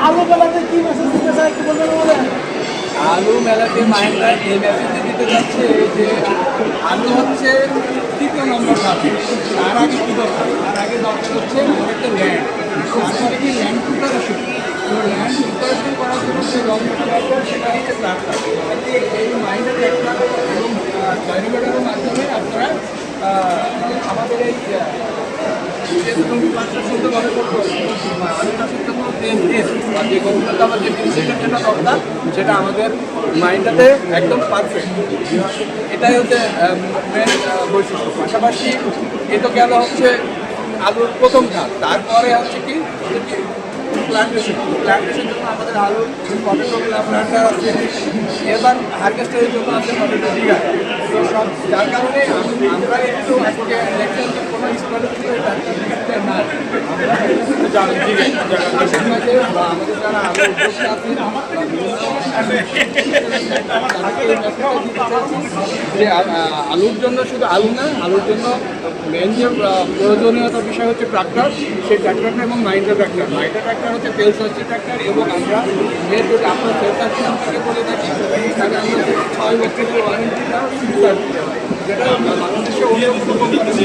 আলু বেলাতে কি মেসেজ দিতে চাই একটু বলবেন আমাদের? আলু মেলাতে মাহিন্দ্রা এই মেসেজটি দিতে যাচ্ছে যে আলু হচ্ছে তৃতীয় নম্বর কাজে। তার আগে কী দরকার? তার আগে দরকার হচ্ছে একটা ল্যান্ড। তারপরে কি ল্যান্ড প্রিপারেশন। তো ল্যান্ড প্রিপারেশন করার জন্য যে লঙ্কা দরকার সেটা হচ্ছে ট্রাক্টর। এই মাহিন্দ্রা ট্রাক্টর এবং জয়নিবেটারের মাধ্যমে আপনারা আমাদের এই সুন্দরভাবে করতে হবে। আলু চাষের জন্য যে গরুটাতে আমার যে বিদেশিটা যেটা দরকার সেটা আমাদের মাইন্ডটাতে একদম পারফেক্ট। এটাই হচ্ছে মেন বৈশিষ্ট্য। পাশাপাশি এ তো গেল হচ্ছে আলুর প্রথম ধাপ। তারপরে হচ্ছে কি প্লান্টেশন। প্লান্টেশন জন্য আমাদের আলুর পটেটো প্লান্টার আছে, এবার হারভেস্টারের জন্য আছে পটেটো ডিগার। তো সব যার কারণে আমরা একটু আজকে দেখছেন যে কোনো স্কুলের ভিতরে না আমরা দেশের মাঝে বা আমাদের যারা আলু উদ্যোক্তা আছে যে আলুর জন্য শুধু আলু না, আলুর জন্য মেন যে প্রয়োজনীয়তা বিষয় হচ্ছে ট্রাক্টর। সেই ট্রাক্টরটা এবং মাইন্ডার ট্রাক্টর হচ্ছে তেল সার্চি ট্রাক্টর। এবং আমরা মেন যদি আপনার তেল সার্চি সম্পর্কে বলে থাকি তাহলে আমরা 6 বছরের ওয়ারেন্টিটা যেটা বাংলাদেশে অন্য কোনো কোম্পানি